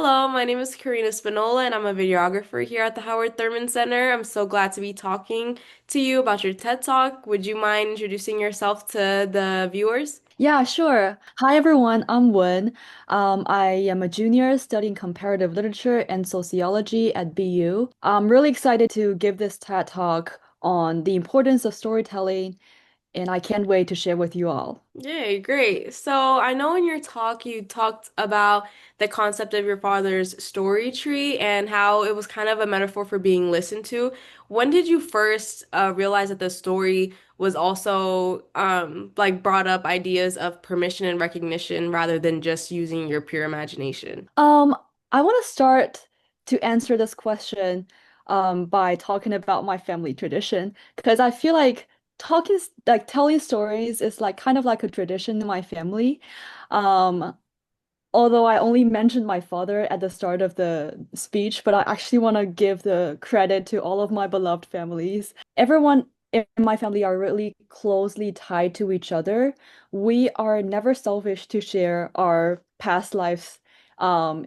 Hello, my name is Karina Spinola, and I'm a videographer here at the Howard Thurman Center. I'm so glad to be talking to you about your TED Talk. Would you mind introducing yourself to the viewers? Yeah, sure. Hi, everyone. I'm Wen. I am a junior studying comparative literature and sociology at BU. I'm really excited to give this TED Talk on the importance of storytelling, and I can't wait to share with you all. Yay, great. So I know in your talk you talked about the concept of your father's story tree and how it was kind of a metaphor for being listened to. When did you first realize that the story was also like brought up ideas of permission and recognition rather than just using your pure imagination? Um, I want to start to answer this question by talking about my family tradition because I feel like telling stories is like kind of like a tradition in my family. Um, Although I only mentioned my father at the start of the speech, but I actually want to give the credit to all of my beloved families. Everyone in my family are really closely tied to each other. We are never selfish to share our past lives.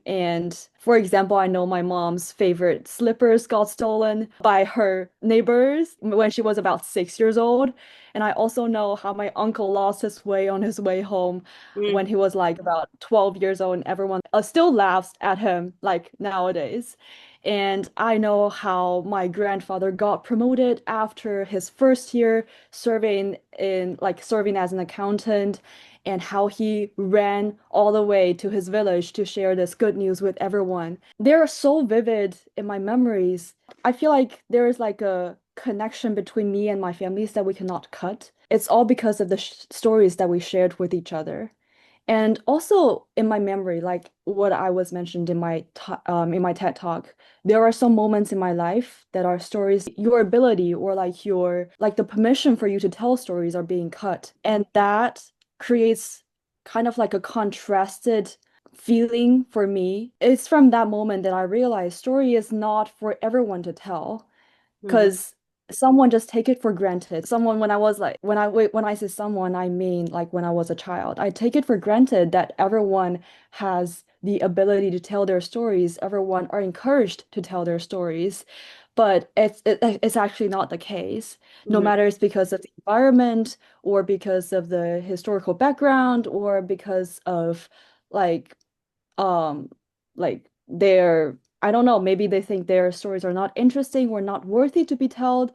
And for example, I know my mom's favorite slippers got stolen by her neighbors when she was about 6 years old. And I also know how my uncle lost his way on his way home when he was like about 12 years old, and everyone still laughs at him like nowadays. And I know how my grandfather got promoted after his first year serving as an accountant, and how he ran all the way to his village to share this good news with everyone. They're so vivid in my memories. I feel like there is like a connection between me and my families that we cannot cut. It's all because of the sh stories that we shared with each other. And also in my memory, like what I was mentioned in my TED talk, there are some moments in my life that are stories, your ability or like the permission for you to tell stories are being cut. And that creates kind of like a contrasted feeling for me. It's from that moment that I realized story is not for everyone to tell Mm-hmm. because someone just take it for granted. Someone when I was like when I say someone, I mean like when I was a child. I take it for granted that everyone has the ability to tell their stories. Everyone are encouraged to tell their stories. But it's actually not the case. No Mm-hmm. matter it's because of the environment or because of the historical background or because of like um like their I don't know, maybe they think their stories are not interesting or not worthy to be told.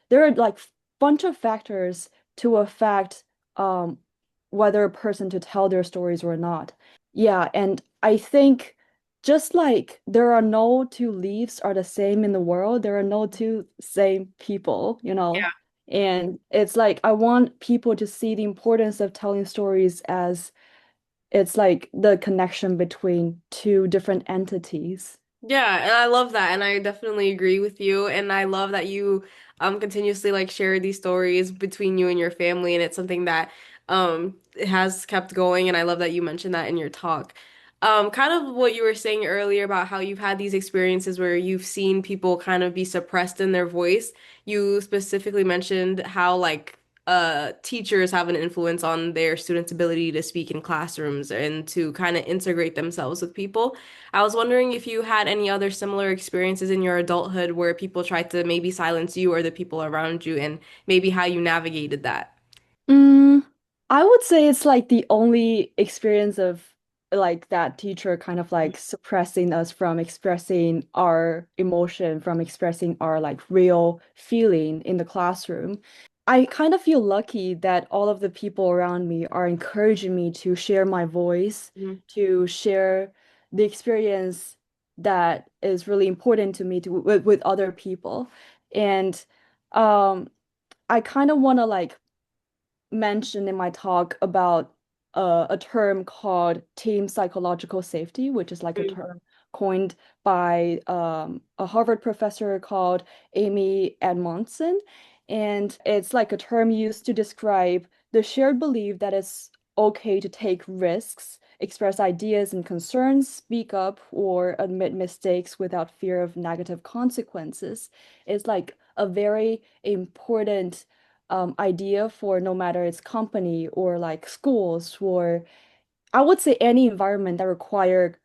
There are like bunch of factors to affect um whether a person to tell their stories or not. Yeah, and I think just like there are no two leaves are the same in the world, there are no two same people, you know. And it's like I want people to see the importance of telling stories as it's like the connection between two different entities. Yeah, and I love that, and I definitely agree with you, and I love that you continuously like share these stories between you and your family, and it's something that it has kept going, and I love that you mentioned that in your talk. Kind of what you were saying earlier about how you've had these experiences where you've seen people kind of be suppressed in their voice. You specifically mentioned how like teachers have an influence on their students' ability to speak in classrooms and to kind of integrate themselves with people. I was wondering if you had any other similar experiences in your adulthood where people tried to maybe silence you or the people around you, and maybe how you navigated that. Mm, I would say it's like the only experience of like that teacher kind of like suppressing us from expressing our emotion, from expressing our like real feeling in the classroom. I kind of feel lucky that all of the people around me are encouraging me to share my voice, Mhm. to share the experience that is really important to me with other people. And um I kind of want to like mention in my talk about a term called team psychological safety, which is like a term coined by a Harvard professor called Amy Edmondson. And it's like a term used to describe the shared belief that it's okay to take risks, express ideas and concerns, speak up, or admit mistakes without fear of negative consequences. It's like a very important idea for no matter it's company or like schools or I would say any environment that require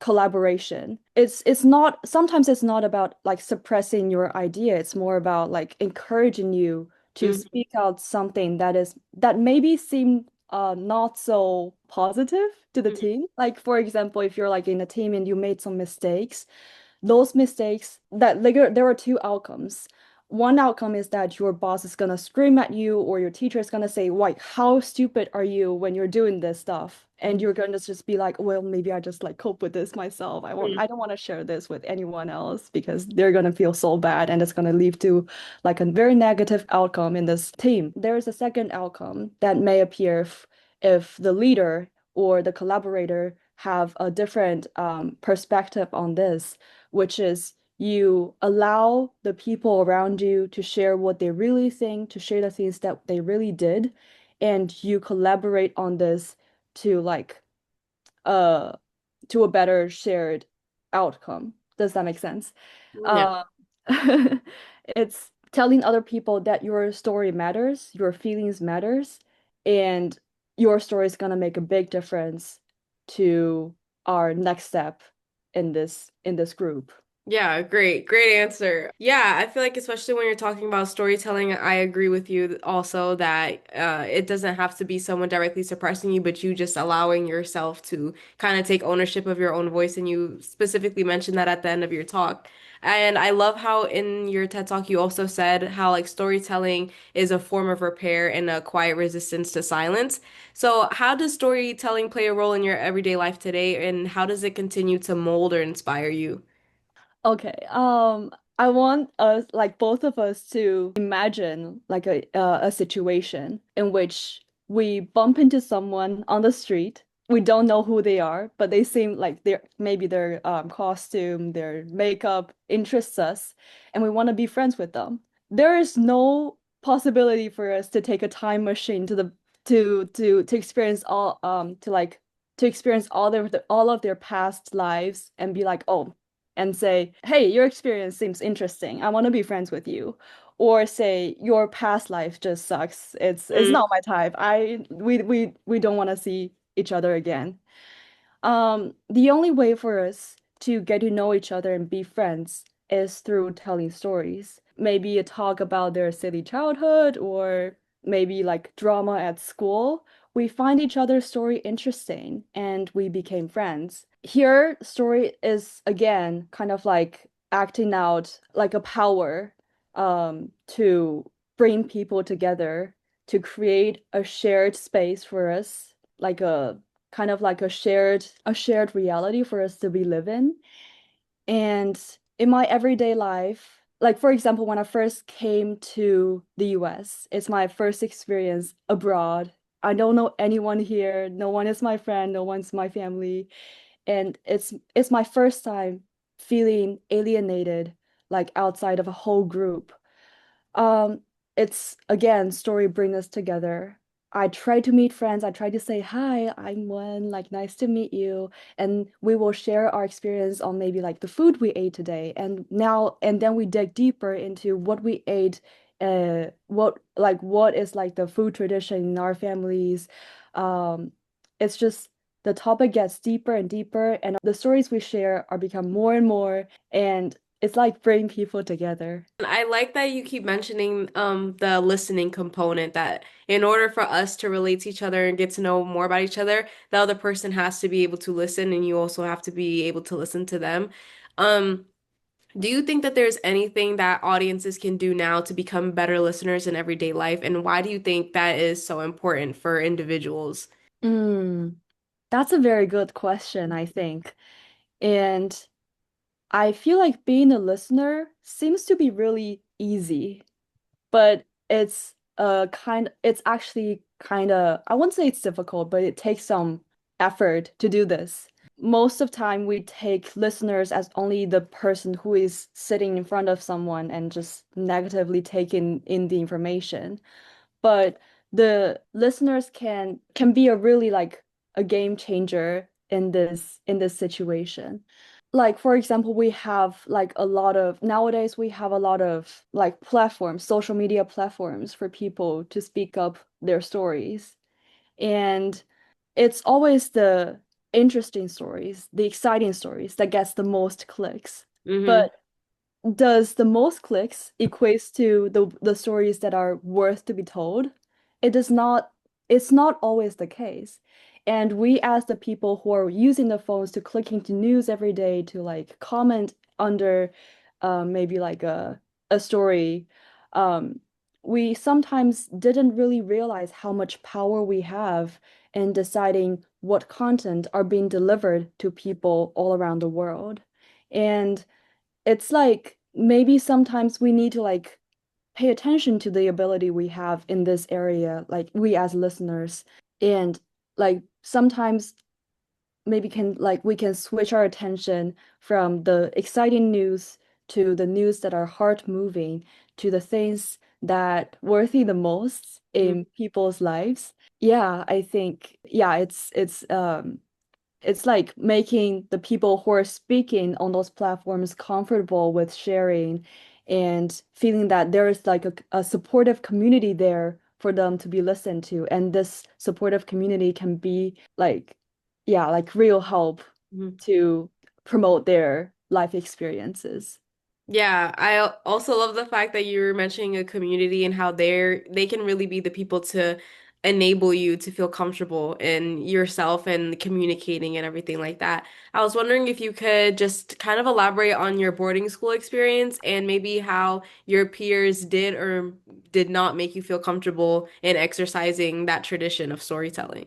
collaboration. It's not sometimes it's not about like suppressing your idea. It's more about like encouraging you to Mhm. speak out something that maybe seem not so positive to the Mhm. team. Like for example, if you're like in a team and you made some mistakes, those mistakes that like there are two outcomes. One outcome is that your boss is gonna scream at you, or your teacher is gonna say, like, how stupid are you when you're doing this stuff? And you're gonna just be like, well, maybe I just like cope with this myself. I don't want to share this with anyone else because they're gonna feel so bad and it's gonna lead to like a very negative outcome in this team. There is a second outcome that may appear if the leader or the collaborator have a different perspective on this, which is you allow the people around you to share what they really think, to share the things that they really did, and you collaborate on this to like uh to a better shared outcome. Does that make sense? Yeah. Uh, it's telling other people that your story matters, your feelings matters, and your story is gonna make a big difference to our next step in this group. Yeah, great, great answer. Yeah, I feel like especially when you're talking about storytelling, I agree with you also that it doesn't have to be someone directly suppressing you, but you just allowing yourself to kind of take ownership of your own voice. And you specifically mentioned that at the end of your talk. And I love how in your TED Talk you also said how like storytelling is a form of repair and a quiet resistance to silence. So how does storytelling play a role in your everyday life today, and how does it continue to mold or inspire you? Okay. I want us, like both of us, to imagine like a situation in which we bump into someone on the street. We don't know who they are, but they seem like maybe their costume, their makeup interests us, and we want to be friends with them. There is no possibility for us to take a time machine to the to experience all to like to experience all of their past lives and be like, oh, and say, hey, your experience seems interesting. I want to be friends with you. Or say your past life just sucks. It's not my type. We don't want to see each other again. The only way for us to get to know each other and be friends is through telling stories. Maybe a talk about their silly childhood or maybe like drama at school. We find each other's story interesting and we became friends. Here, story is again kind of like acting out like a power to bring people together, to create a shared space for us, like a kind of like a shared reality for us to be live in. And in my everyday life, like for example, when I first came to the US, it's my first experience abroad. I don't know anyone here. No one is my friend, no one's my family. And it's my first time feeling alienated, like outside of a whole group. Um, it's again, story bring us together. I try to meet friends. I try to say, hi, I'm Wen, like nice to meet you. And we will share our experience on maybe like the food we ate today. And then we dig deeper into what we ate, what is like the food tradition in our families. Um, it's just the topic gets deeper and deeper, and the stories we share are become more and more, and it's like bringing people together. I like that you keep mentioning the listening component that in order for us to relate to each other and get to know more about each other, the other person has to be able to listen and you also have to be able to listen to them. Um, do you think that there's anything that audiences can do now to become better listeners in everyday life? And why do you think that is so important for individuals? Mm, that's a very good question, I think. And I feel like being a listener seems to be really easy, but it's actually kind of, I wouldn't say it's difficult, but it takes some effort to do this. Most of the time we take listeners as only the person who is sitting in front of someone and just negatively taking in the information. But the listeners can be a really like a game changer in this situation. Like for example, we have like a lot of nowadays we have a lot of like platforms, social media platforms for people to speak up their stories. And it's always the interesting stories, the exciting stories that gets the most clicks. Hmm. But does the most clicks equates to the stories that are worth to be told? It does not, it's not always the case. And we as the people who are using the phones to clicking to news every day to like comment under maybe like a story, um, we sometimes didn't really realize how much power we have in deciding what content are being delivered to people all around the world. And it's like maybe sometimes we need to like pay attention to the ability we have in this area, like we as listeners, and like sometimes maybe can like we can switch our attention from the exciting news to the news that are heart moving to the things that worthy the most in people's lives. Yeah, I think yeah, it's like making the people who are speaking on those platforms comfortable with sharing and feeling that there is like a supportive community there for them to be listened to. And this supportive community can be like, yeah, like real help Hmm. to promote their life experiences. Yeah, I also love the fact that you were mentioning a community and how they can really be the people to enable you to feel comfortable in yourself and communicating and everything like that. I was wondering if you could just kind of elaborate on your boarding school experience and maybe how your peers did or did not make you feel comfortable in exercising that tradition of storytelling.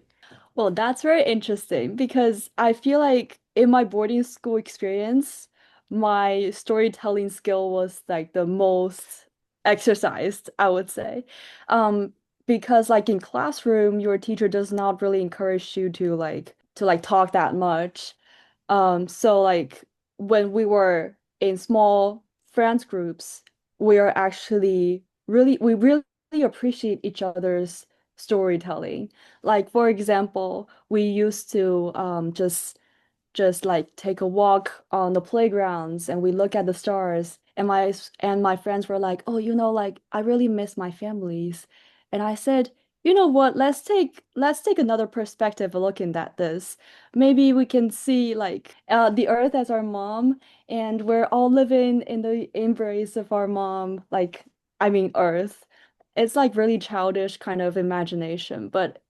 Well, that's very interesting because I feel like in my boarding school experience, my storytelling skill was like the most exercised, I would say. Um, because like in classroom, your teacher does not really encourage you to like talk that much. So like when we were in small friends groups, we really appreciate each other's storytelling. Like for example, we used to just like take a walk on the playgrounds and we look at the stars and my friends were like, "Oh, you know, like I really miss my families." And I said, "You know what? Let's take another perspective looking at this. Maybe we can see like the earth as our mom and we're all living in the embrace of our mom, like I mean earth." It's like really childish kind of imagination, but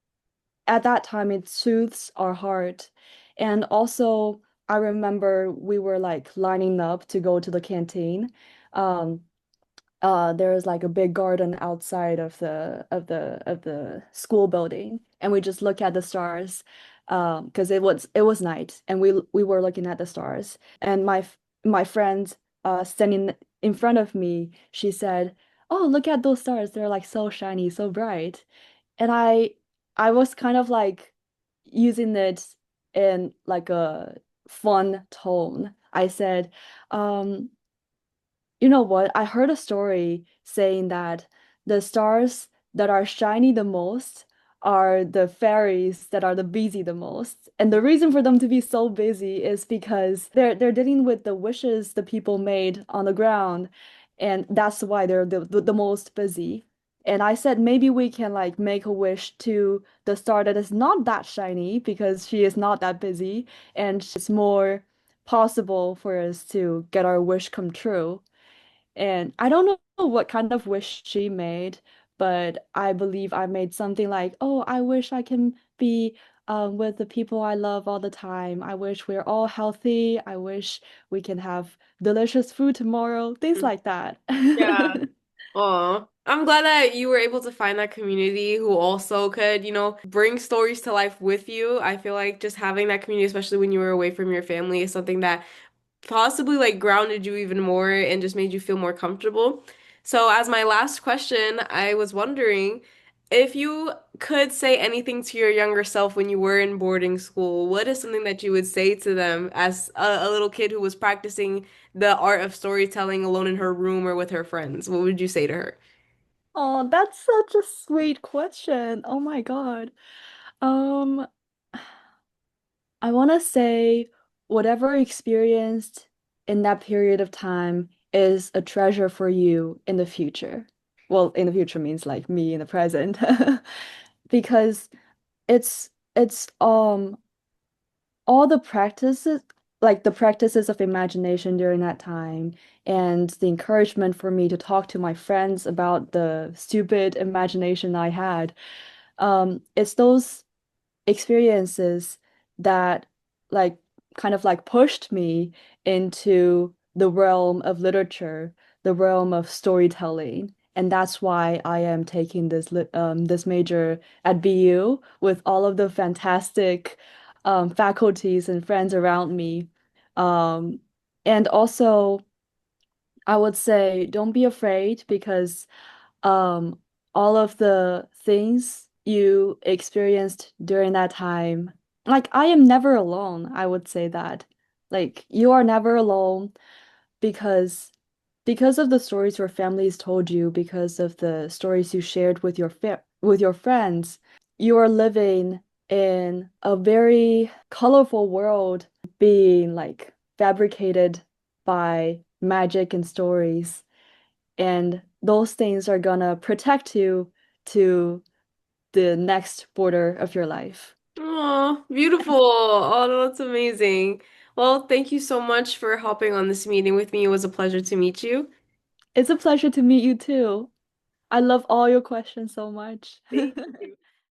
at that time it soothes our heart. And also, I remember we were like lining up to go to the canteen. Um, there's like a big garden outside of the school building, and we just look at the stars, because it was night, and we were looking at the stars. And my friend, standing in front of me, she said, "Oh, look at those stars! They're like so shiny, so bright." And I was kind of like using it in like a fun tone. I said, um, you know what? I heard a story saying that the stars that are shiny the most are the fairies that are the busy the most. And the reason for them to be so busy is because they're dealing with the wishes the people made on the ground, and that's why they're the most busy. And I said maybe we can like make a wish to the star that is not that shiny because she is not that busy and it's more possible for us to get our wish come true. And I don't know what kind of wish she made, but I believe I made something like, "Oh, I wish I can be with the people I love all the time. I wish we're all healthy. I wish we can have delicious food tomorrow." Things like that. Yeah. Oh, I'm glad that you were able to find that community who also could, bring stories to life with you. I feel like just having that community, especially when you were away from your family, is something that possibly like grounded you even more and just made you feel more comfortable. So, as my last question, I was wondering if you could say anything to your younger self when you were in boarding school, what is something that you would say to them as a little kid who was practicing the art of storytelling alone in her room or with her friends? What would you say to her? Oh, that's such a sweet question. Oh my God. Um, I want to say whatever you experienced in that period of time is a treasure for you in the future. Well, in the future means like me in the present. Because it's all the practices, like the practices of imagination during that time, and the encouragement for me to talk to my friends about the stupid imagination I had. It's those experiences that like kind of like pushed me into the realm of literature, the realm of storytelling. And that's why I am taking this major at BU with all of the fantastic faculties and friends around me. Um, and also, I would say don't be afraid because um, all of the things you experienced during that time, like I am never alone, I would say that. Like you are never alone because of the stories your families told you, because of the stories you shared with your friends, you are living in a very colorful world being like fabricated by magic and stories. And those things are gonna protect you to the next border of your life. Oh, beautiful. Oh, that's amazing. Well, thank you so much for hopping on this meeting with me. It was a pleasure to meet you. It's a pleasure to meet you too. I love all your questions so much. Thank you.